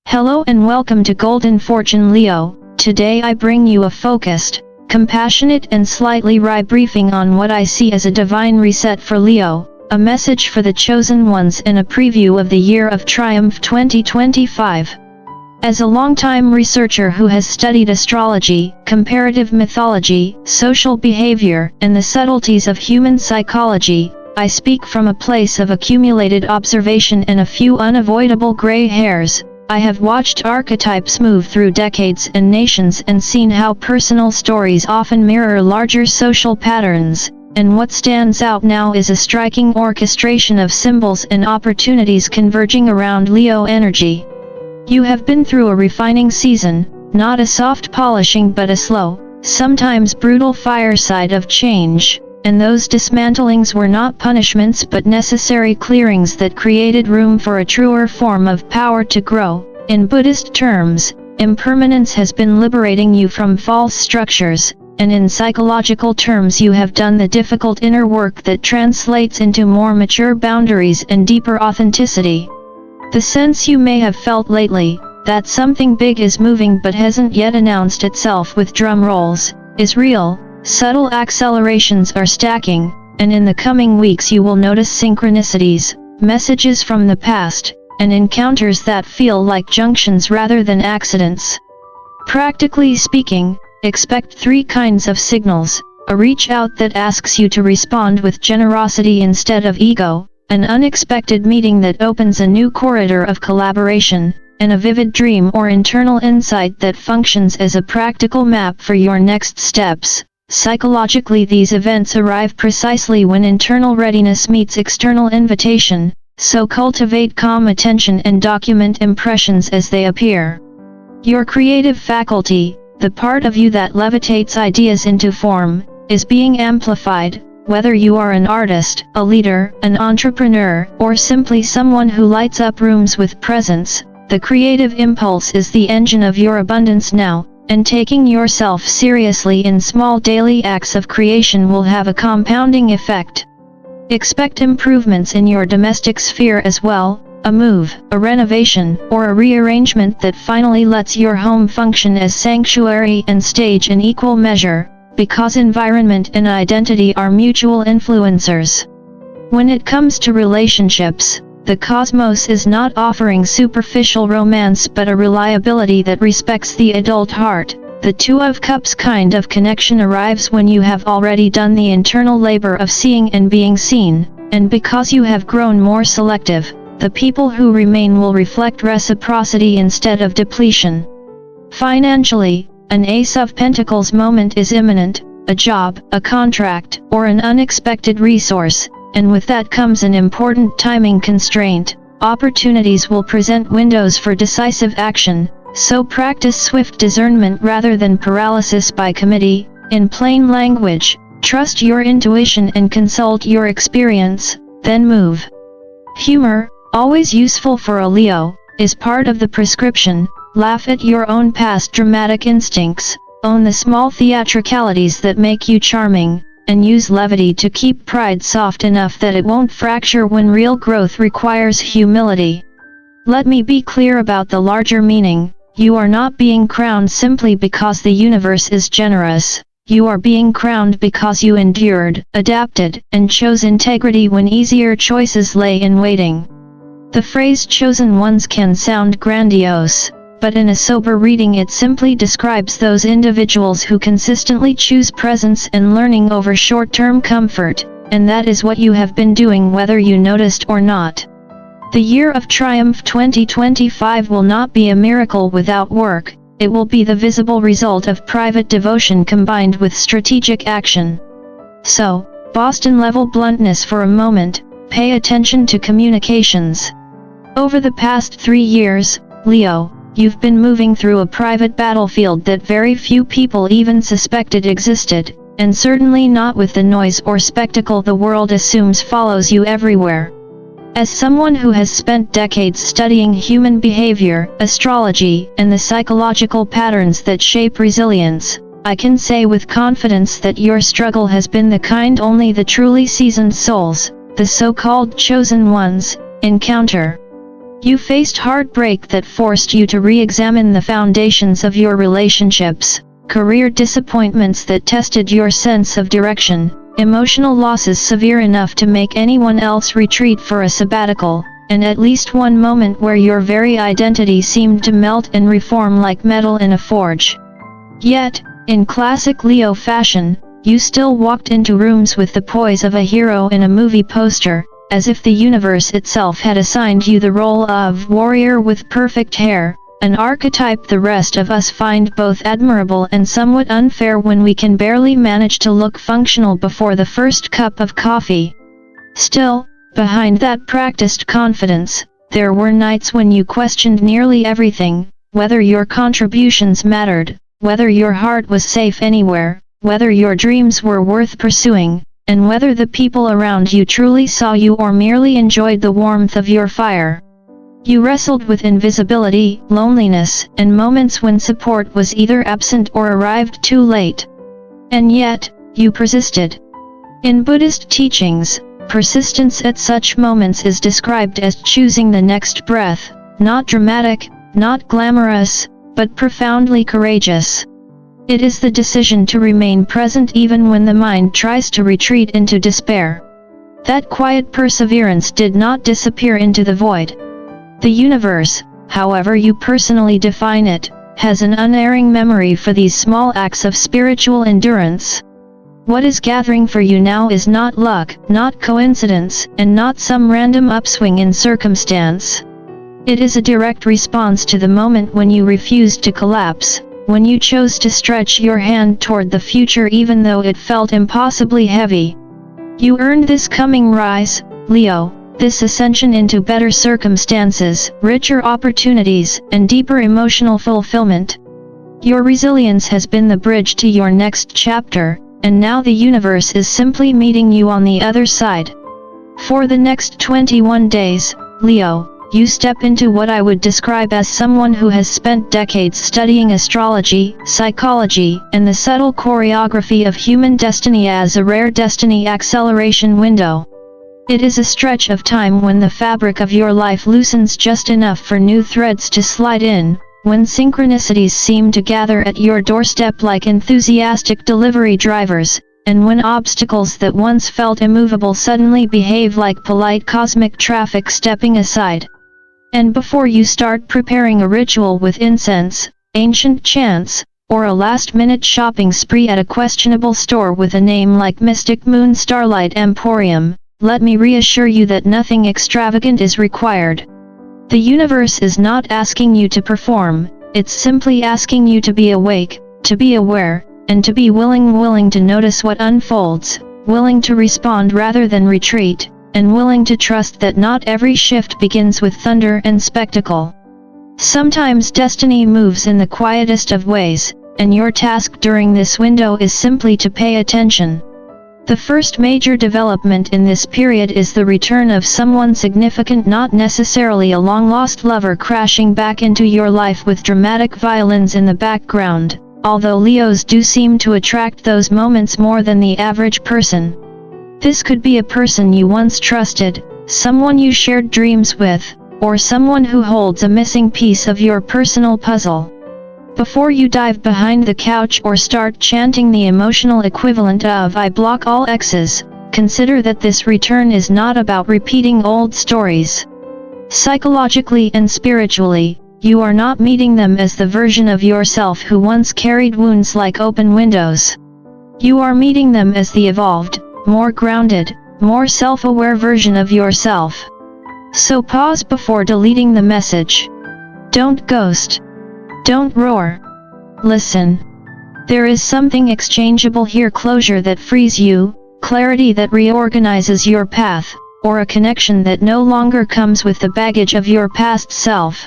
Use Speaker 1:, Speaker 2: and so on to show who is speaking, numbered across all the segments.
Speaker 1: Hello and welcome to Golden Fortune Leo. Today I bring you a focused, compassionate and slightly wry briefing on what I see as a divine reset for Leo, a message for the chosen ones and a preview of the Year of Triumph 2025. As a longtime researcher who has studied astrology, comparative mythology, social behavior, and the subtleties of human psychology, I speak from a place of accumulated observation and a few unavoidable gray hairs. I have watched archetypes move through decades and nations and seen how personal stories often mirror larger social patterns, and what stands out now is a striking orchestration of symbols and opportunities converging around Leo energy. You have been through a refining season, not a soft polishing but a slow, sometimes brutal fireside of change, and those dismantlings were not punishments but necessary clearings that created room for a truer form of power to grow. In Buddhist terms, impermanence has been liberating you from false structures, and in psychological terms you have done the difficult inner work that translates into more mature boundaries and deeper authenticity. The sense you may have felt lately, that something big is moving but hasn't yet announced itself with drum rolls, is real. Subtle accelerations are stacking, and in the coming weeks you will notice synchronicities, messages from the past, and encounters that feel like junctions rather than accidents. Practically speaking, expect three kinds of signals: a reach out that asks you to respond with generosity instead of ego, an unexpected meeting that opens a new corridor of collaboration, and a vivid dream or internal insight that functions as a practical map for your next steps. Psychologically, these events arrive precisely when internal readiness meets external invitation, so cultivate calm attention and document impressions as they appear. Your creative faculty, the part of you that levitates ideas into form, is being amplified, whether you are an artist, a leader, an entrepreneur, or simply someone who lights up rooms with presence. The creative impulse is the engine of your abundance now, and taking yourself seriously in small daily acts of creation will have a compounding effect. Expect improvements in your domestic sphere as well, a move, a renovation, or a rearrangement that finally lets your home function as sanctuary and stage in equal measure, because environment and identity are mutual influencers. When it comes to relationships, the cosmos is not offering superficial romance but a reliability that respects the adult heart. The Two of Cups kind of connection arrives when you have already done the internal labor of seeing and being seen, and because you have grown more selective, the people who remain will reflect reciprocity instead of depletion. Financially, an Ace of Pentacles moment is imminent, a job, a contract, or an unexpected resource. And with that comes an important timing constraint. Opportunities will present windows for decisive action, so practice swift discernment rather than paralysis by committee. In plain language, trust your intuition and consult your experience, then move. Humor, always useful for a Leo, is part of the prescription. Laugh at your own past dramatic instincts, own the small theatricalities that make you charming, and use levity to keep pride soft enough that it won't fracture when real growth requires humility. Let me be clear about the larger meaning. You are not being crowned simply because the universe is generous. You are being crowned because you endured, adapted, and chose integrity when easier choices lay in waiting. The phrase chosen ones can sound grandiose, but in a sober reading it simply describes those individuals who consistently choose presence and learning over short-term comfort, and that is what you have been doing whether you noticed or not. The Year of Triumph 2025 will not be a miracle without work, it will be the visible result of private devotion combined with strategic action. So, Boston-level bluntness for a moment, pay attention to communications. Over the past 3 years, Leo, you've been moving through a private battlefield that very few people even suspected existed, and certainly not with the noise or spectacle the world assumes follows you everywhere. As someone who has spent decades studying human behavior, astrology, and the psychological patterns that shape resilience, I can say with confidence that your struggle has been the kind only the truly seasoned souls, the so-called chosen ones, encounter. You faced heartbreak that forced you to re-examine the foundations of your relationships, career disappointments that tested your sense of direction, emotional losses severe enough to make anyone else retreat for a sabbatical, and at least one moment where your very identity seemed to melt and reform like metal in a forge. Yet, in classic Leo fashion, you still walked into rooms with the poise of a hero in a movie poster, as if the universe itself had assigned you the role of warrior with perfect hair, an archetype the rest of us find both admirable and somewhat unfair when we can barely manage to look functional before the first cup of coffee. Still, behind that practiced confidence, there were nights when you questioned nearly everything, whether your contributions mattered, whether your heart was safe anywhere, whether your dreams were worth pursuing, and whether the people around you truly saw you or merely enjoyed the warmth of your fire. You wrestled with invisibility, loneliness, and moments when support was either absent or arrived too late. And yet, you persisted. In Buddhist teachings, persistence at such moments is described as choosing the next breath, not dramatic, not glamorous, but profoundly courageous. It is the decision to remain present even when the mind tries to retreat into despair. That quiet perseverance did not disappear into the void. The universe, however you personally define it, has an unerring memory for these small acts of spiritual endurance. What is gathering for you now is not luck, not coincidence, and not some random upswing in circumstance. It is a direct response to the moment when you refused to collapse, when you chose to stretch your hand toward the future even though it felt impossibly heavy. You earned this coming rise, Leo, this ascension into better circumstances, richer opportunities, and deeper emotional fulfillment. Your resilience has been the bridge to your next chapter, and now the universe is simply meeting you on the other side. For the next 21 days, Leo, you step into what I would describe as someone who has spent decades studying astrology, psychology, and the subtle choreography of human destiny as a rare destiny acceleration window. It is a stretch of time when the fabric of your life loosens just enough for new threads to slide in, when synchronicities seem to gather at your doorstep like enthusiastic delivery drivers, and when obstacles that once felt immovable suddenly behave like polite cosmic traffic stepping aside. And before you start preparing a ritual with incense, ancient chants, or a last-minute shopping spree at a questionable store with a name like Mystic Moon Starlight Emporium, let me reassure you that nothing extravagant is required. The universe is not asking you to perform, it's simply asking you to be awake, to be aware, and to be willing to notice what unfolds, willing to respond rather than retreat, and willing to trust that not every shift begins with thunder and spectacle. Sometimes destiny moves in the quietest of ways, and your task during this window is simply to pay attention. The first major development in this period is the return of someone significant, not necessarily a long-lost lover crashing back into your life with dramatic violins in the background, although Leos do seem to attract those moments more than the average person. This could be a person you once trusted, someone you shared dreams with, or someone who holds a missing piece of your personal puzzle. Before you dive behind the couch or start chanting the emotional equivalent of "I block all exes," consider that this return is not about repeating old stories. Psychologically and spiritually, you are not meeting them as the version of yourself who once carried wounds like open windows. You are meeting them as the evolved, more grounded, more self-aware version of yourself. So pause before deleting the message. Don't ghost. Don't roar. Listen. There is something exchangeable here: closure that frees you, clarity that reorganizes your path, or a connection that no longer comes with the baggage of your past self.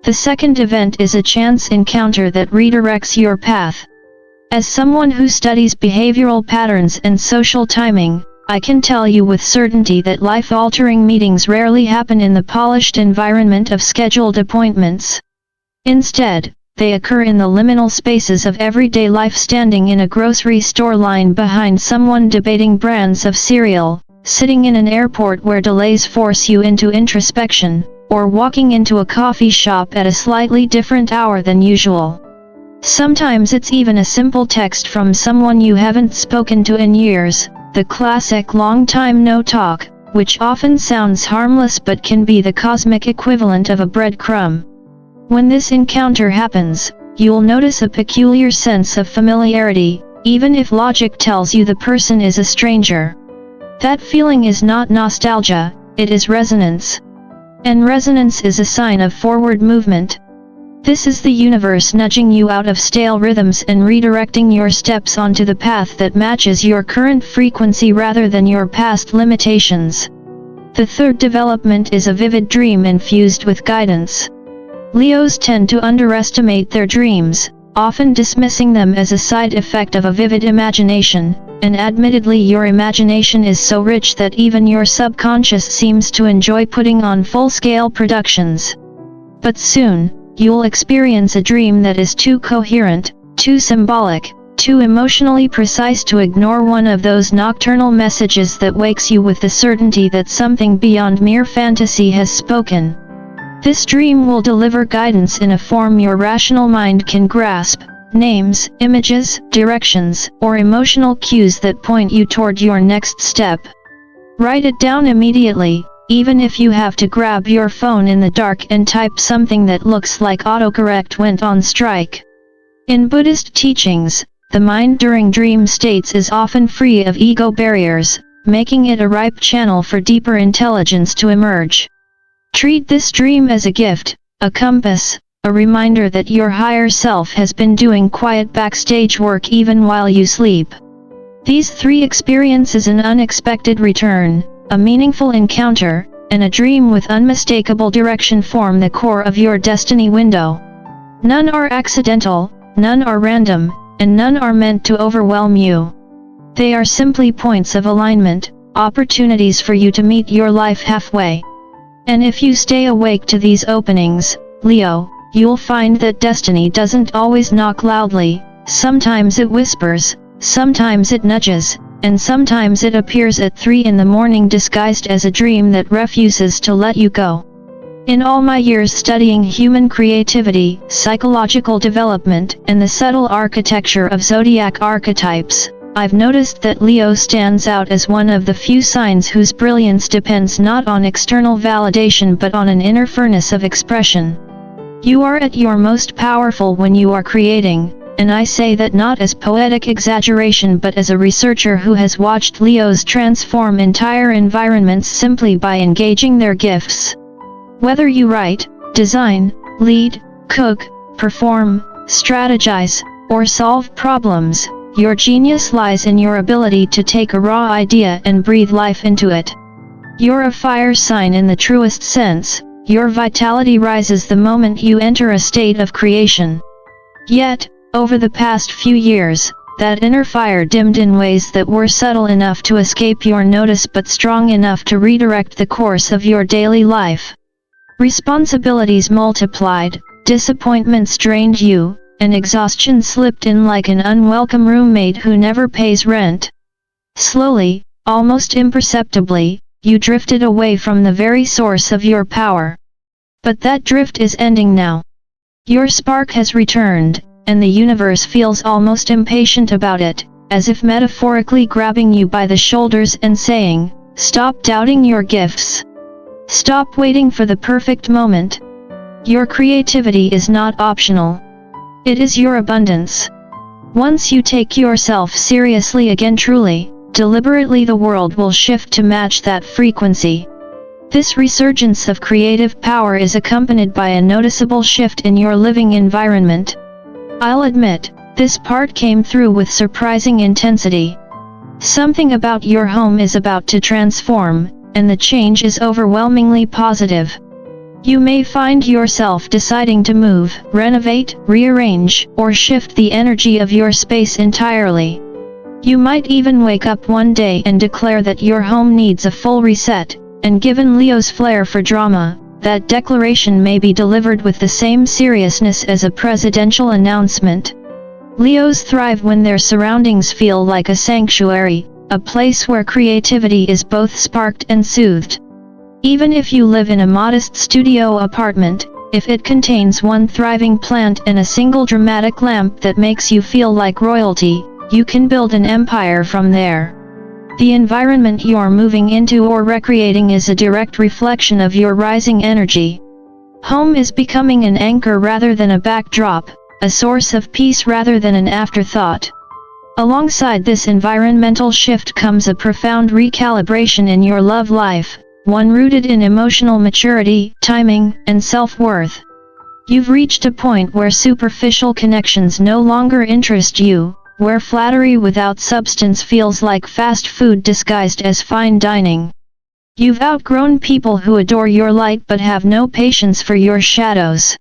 Speaker 1: The second event is a chance encounter that redirects your path. As someone who studies behavioral patterns and social timing, I can tell you with certainty that life-altering meetings rarely happen in the polished environment of scheduled appointments. Instead, they occur in the liminal spaces of everyday life, standing in a grocery store line behind someone debating brands of cereal, sitting in an airport where delays force you into introspection, or walking into a coffee shop at a slightly different hour than usual. Sometimes it's even a simple text from someone you haven't spoken to in years, the classic long time no talk, which often sounds harmless but can be the cosmic equivalent of a breadcrumb. When this encounter happens, you'll notice a peculiar sense of familiarity, even if logic tells you the person is a stranger. That feeling is not nostalgia, it is resonance. And resonance is a sign of forward movement. This is the universe nudging you out of stale rhythms and redirecting your steps onto the path that matches your current frequency rather than your past limitations. The third development is a vivid dream infused with guidance. Leos tend to underestimate their dreams, often dismissing them as a side effect of a vivid imagination, and admittedly your imagination is so rich that even your subconscious seems to enjoy putting on full-scale productions. But soon, you'll experience a dream that is too coherent, too symbolic, too emotionally precise to ignore, one of those nocturnal messages that wakes you with the certainty that something beyond mere fantasy has spoken. This dream will deliver guidance in a form your rational mind can grasp, names, images, directions, or emotional cues that point you toward your next step. Write it down immediately, even if you have to grab your phone in the dark and type something that looks like autocorrect went on strike. In Buddhist teachings, the mind during dream states is often free of ego barriers, making it a ripe channel for deeper intelligence to emerge. Treat this dream as a gift, a compass, a reminder that your higher self has been doing quiet backstage work even while you sleep. These three experiences: an unexpected return, a meaningful encounter, and a dream with unmistakable direction form the core of your destiny window. None are accidental, none are random, and none are meant to overwhelm you. They are simply points of alignment, opportunities for you to meet your life halfway. And if you stay awake to these openings, Leo, you'll find that destiny doesn't always knock loudly. Sometimes it whispers, sometimes it nudges, and sometimes it appears at 3 in the morning disguised as a dream that refuses to let you go. In all my years studying human creativity, psychological development, and the subtle architecture of zodiac archetypes, I've noticed that Leo stands out as one of the few signs whose brilliance depends not on external validation but on an inner furnace of expression. You are at your most powerful when you are creating, and I say that not as poetic exaggeration but as a researcher who has watched Leos transform entire environments simply by engaging their gifts. Whether you write, design, lead, cook, perform, strategize, or solve problems, your genius lies in your ability to take a raw idea and breathe life into it. You're a fire sign in the truest sense. Your vitality rises the moment you enter a state of creation. Yet, over the past few years, that inner fire dimmed in ways that were subtle enough to escape your notice but strong enough to redirect the course of your daily life. Responsibilities multiplied, disappointments drained you, and exhaustion slipped in like an unwelcome roommate who never pays rent. Slowly, almost imperceptibly, you drifted away from the very source of your power. But that drift is ending now. Your spark has returned, and the universe feels almost impatient about it, as if metaphorically grabbing you by the shoulders and saying, "Stop doubting your gifts. Stop waiting for the perfect moment. Your creativity is not optional. It is your abundance. Once you take yourself seriously again, truly, deliberately, the world will shift to match that frequency." This resurgence of creative power is accompanied by a noticeable shift in your living environment. I'll admit, this part came through with surprising intensity. Something about your home is about to transform, and the change is overwhelmingly positive. You may find yourself deciding to move, renovate, rearrange, or shift the energy of your space entirely. You might even wake up one day and declare that your home needs a full reset, and given Leo's flair for drama, that declaration may be delivered with the same seriousness as a presidential announcement. Leos thrive when their surroundings feel like a sanctuary, a place where creativity is both sparked and soothed. Even if you live in a modest studio apartment, if it contains one thriving plant and a single dramatic lamp that makes you feel like royalty, you can build an empire from there. The environment you're moving into or recreating is a direct reflection of your rising energy. Home is becoming an anchor rather than a backdrop, a source of peace rather than an afterthought. Alongside this environmental shift comes a profound recalibration in your love life, one rooted in emotional maturity, timing, and self-worth. You've reached a point where superficial connections no longer interest you, where flattery without substance feels like fast food disguised as fine dining. You've outgrown people who adore your light but have no patience for your shadows.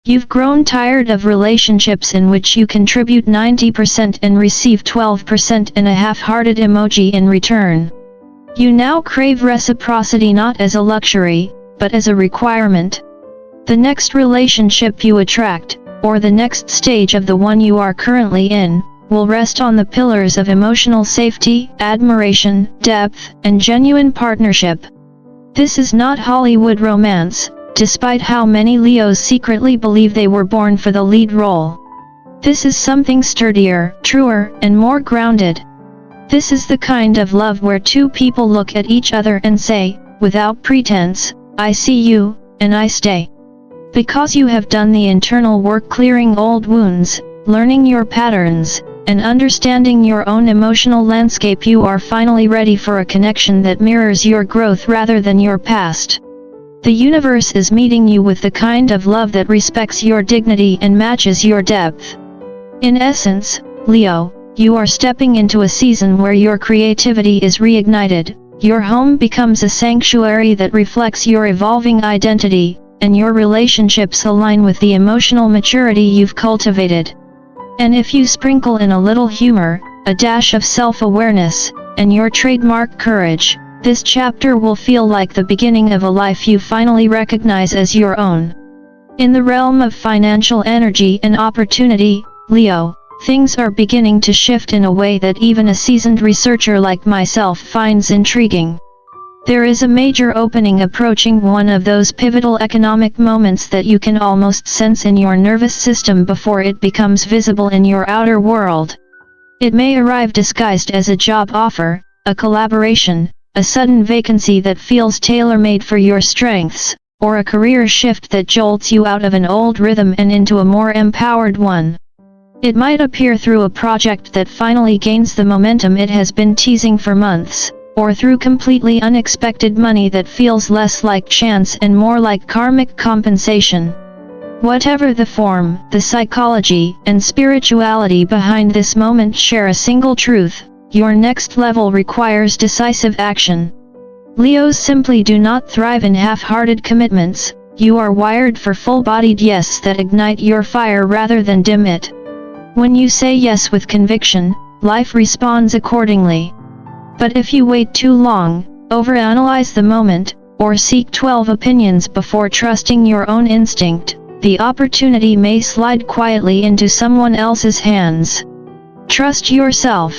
Speaker 1: You've grown tired of relationships in which you contribute 90% and receive 12% and a half-hearted emoji in return. You now crave reciprocity not as a luxury, but as a requirement. The next relationship you attract, or the next stage of the one you are currently in, will rest on the pillars of emotional safety, admiration, depth, and genuine partnership. This is not Hollywood romance, despite how many Leos secretly believe they were born for the lead role. This is something sturdier, truer, and more grounded. This is the kind of love where two people look at each other and say, without pretense, I see you, and I stay. Because you have done the internal work clearing old wounds, learning your patterns, and understanding your own emotional landscape, you are finally ready for a connection that mirrors your growth rather than your past. The universe is meeting you with the kind of love that respects your dignity and matches your depth. In essence, Leo, you are stepping into a season where your creativity is reignited, your home becomes a sanctuary that reflects your evolving identity, and your relationships align with the emotional maturity you've cultivated. And if you sprinkle in a little humor, a dash of self-awareness, and your trademark courage, this chapter will feel like the beginning of a life you finally recognize as your own. In the realm of financial energy and opportunity, Leo, things are beginning to shift in a way that even a seasoned researcher like myself finds intriguing. There is a major opening approaching, one of those pivotal economic moments that you can almost sense in your nervous system before it becomes visible in your outer world. It may arrive disguised as a job offer, a collaboration, a sudden vacancy that feels tailor-made for your strengths, or a career shift that jolts you out of an old rhythm and into a more empowered one. It might appear through a project that finally gains the momentum it has been teasing for months, or through completely unexpected money that feels less like chance and more like karmic compensation. Whatever the form, the psychology and spirituality behind this moment share a single truth: your next level requires decisive action. Leos simply do not thrive in half-hearted commitments. You are wired for full-bodied yes that ignite your fire rather than dim it. When you say yes with conviction, life responds accordingly. But if you wait too long, overanalyze the moment, or seek 12 opinions before trusting your own instinct, the opportunity may slide quietly into someone else's hands. Trust yourself.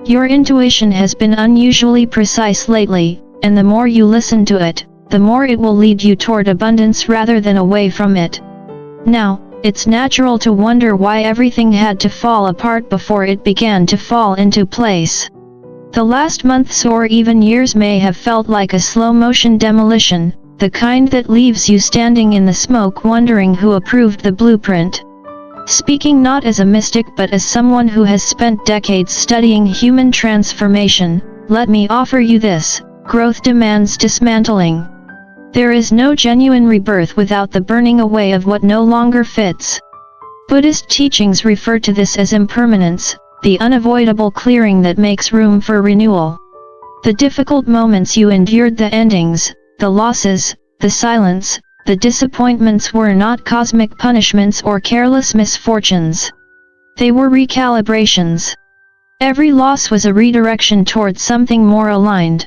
Speaker 1: Your intuition has been unusually precise lately, and the more you listen to it, the more it will lead you toward abundance rather than away from it. Now, it's natural to wonder why everything had to fall apart before it began to fall into place. The last months or even years may have felt like a slow-motion demolition, the kind that leaves you standing in the smoke wondering who approved the blueprint. Speaking not as a mystic but as someone who has spent decades studying human transformation, let me offer you this: growth demands dismantling. There is no genuine rebirth without the burning away of what no longer fits. Buddhist teachings refer to this as impermanence, the unavoidable clearing that makes room for renewal. The difficult moments you endured, the endings, the losses, the silence, the disappointments were not cosmic punishments or careless misfortunes. They were recalibrations. Every loss was a redirection towards something more aligned.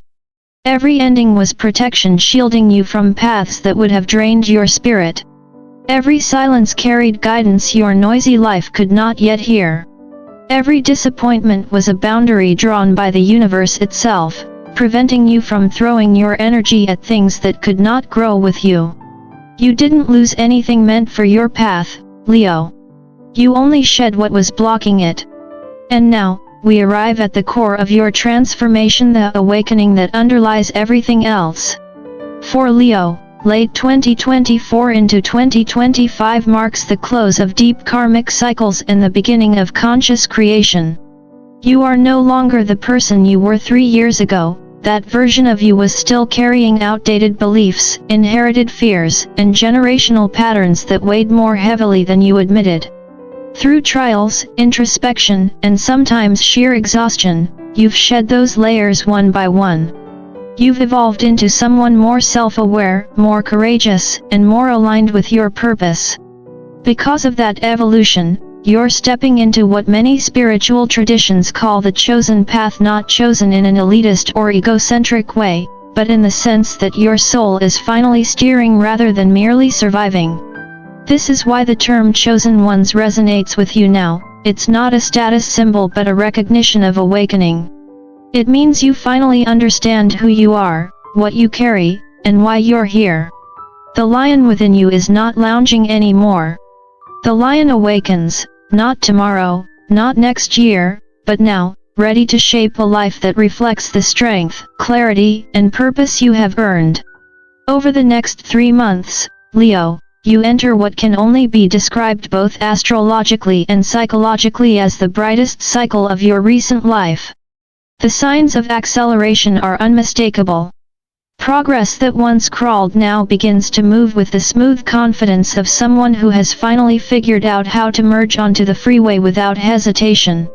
Speaker 1: Every ending was protection shielding you from paths that would have drained your spirit. Every silence carried guidance your noisy life could not yet hear. Every disappointment was a boundary drawn by the universe itself, preventing you from throwing your energy at things that could not grow with you. You didn't lose anything meant for your path, Leo. You only shed what was blocking it. And now, we arrive at the core of your transformation, the awakening that underlies everything else. For Leo, late 2024 into 2025 marks the close of deep karmic cycles and the beginning of conscious creation. You are no longer the person you were 3 years ago. That version of you was still carrying outdated beliefs, inherited fears, and generational patterns that weighed more heavily than you admitted. Through trials, introspection, and sometimes sheer exhaustion, you've shed those layers one by one. You've evolved into someone more self-aware, more courageous, and more aligned with your purpose. Because of that evolution, you're stepping into what many spiritual traditions call the chosen path, not chosen in an elitist or egocentric way, but in the sense that your soul is finally steering rather than merely surviving. This is why the term chosen ones resonates with you now. It's not a status symbol but a recognition of awakening. It means you finally understand who you are, what you carry, and why you're here. The lion within you is not lounging anymore. The lion awakens, not tomorrow, not next year, but now, ready to shape a life that reflects the strength, clarity, and purpose you have earned. Over the next 3 months, Leo, you enter what can only be described both astrologically and psychologically as the brightest cycle of your recent life. The signs of acceleration are unmistakable. Progress that once crawled now begins to move with the smooth confidence of someone who has finally figured out how to merge onto the freeway without hesitation.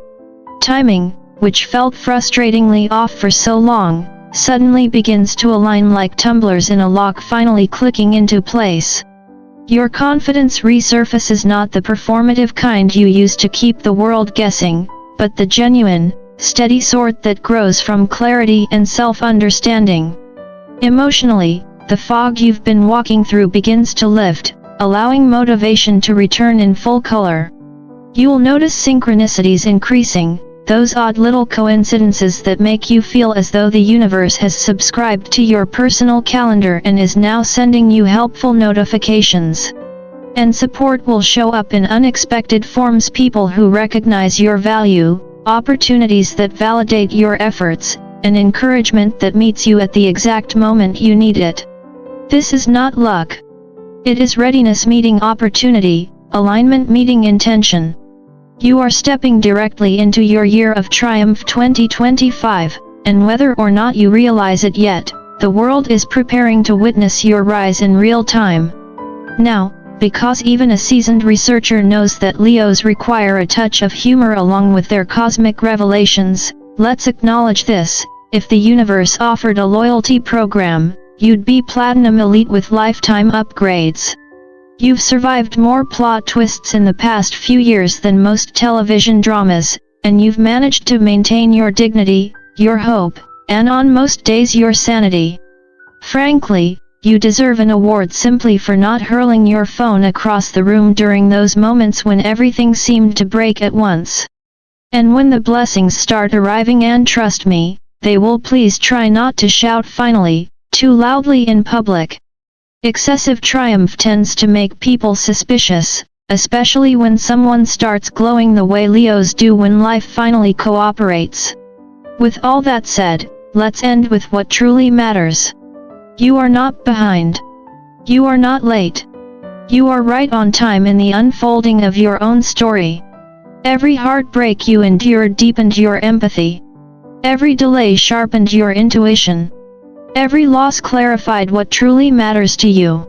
Speaker 1: Timing, which felt frustratingly off for so long, suddenly begins to align like tumblers in a lock finally clicking into place. Your confidence resurfaces, not the performative kind you used to keep the world guessing, but the genuine, steady sort that grows from clarity and self-understanding. Emotionally, the fog you've been walking through begins to lift, allowing motivation to return in full color. You'll notice synchronicities increasing, those odd little coincidences that make you feel as though the universe has subscribed to your personal calendar and is now sending you helpful notifications. And support will show up in unexpected forms: people who recognize your value, opportunities that validate your efforts, and encouragement that meets you at the exact moment you need it. This is not luck. It is readiness meeting opportunity, alignment meeting intention. You are stepping directly into your year of triumph 2025, and whether or not you realize it yet, the world is preparing to witness your rise in real time. Now, because even a seasoned researcher knows that Leos require a touch of humor along with their cosmic revelations, let's acknowledge this: if the universe offered a loyalty program, you'd be Platinum Elite with lifetime upgrades. You've survived more plot twists in the past few years than most television dramas, and you've managed to maintain your dignity, your hope, and on most days your sanity. Frankly, you deserve an award simply for not hurling your phone across the room during those moments when everything seemed to break at once. And when the blessings start arriving, and trust me, they will, please try not to shout finally, too loudly in public. Excessive triumph tends to make people suspicious, especially when someone starts glowing the way Leos do when life finally cooperates. With all that said, let's end with what truly matters. You are not behind. You are not late. You are right on time in the unfolding of your own story. Every heartbreak you endured deepened your empathy. Every delay sharpened your intuition. Every loss clarified what truly matters to you.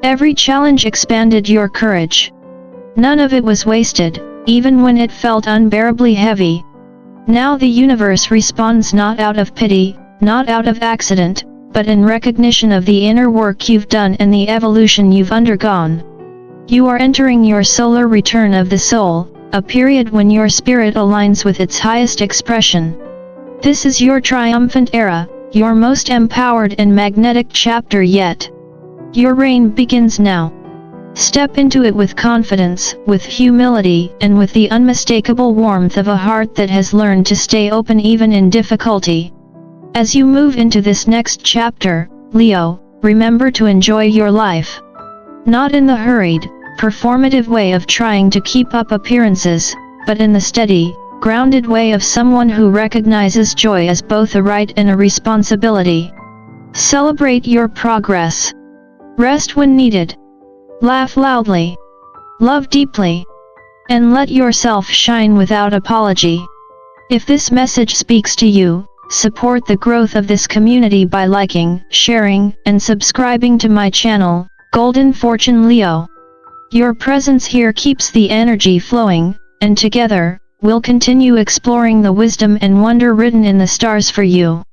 Speaker 1: Every challenge expanded your courage. None of it was wasted, even when it felt unbearably heavy. Now the universe responds not out of pity, not out of accident, but in recognition of the inner work you've done and the evolution you've undergone. You are entering your solar return of the soul, a period when your spirit aligns with its highest expression. This is your triumphant era, your most empowered and magnetic chapter yet. Your reign begins now. Step into it with confidence, with humility, and with the unmistakable warmth of a heart that has learned to stay open even in difficulty. As you move into this next chapter, Leo, remember to enjoy your life. Not in the hurried, performative way of trying to keep up appearances, but in the steady, grounded way of someone who recognizes joy as both a right and a responsibility. Celebrate your progress. Rest when needed. Laugh loudly. Love deeply. And let yourself shine without apology. If this message speaks to you, support the growth of this community by liking, sharing, and subscribing to my channel, Golden Fortune Leo. Your presence here keeps the energy flowing, and together, we'll continue exploring the wisdom and wonder written in the stars for you.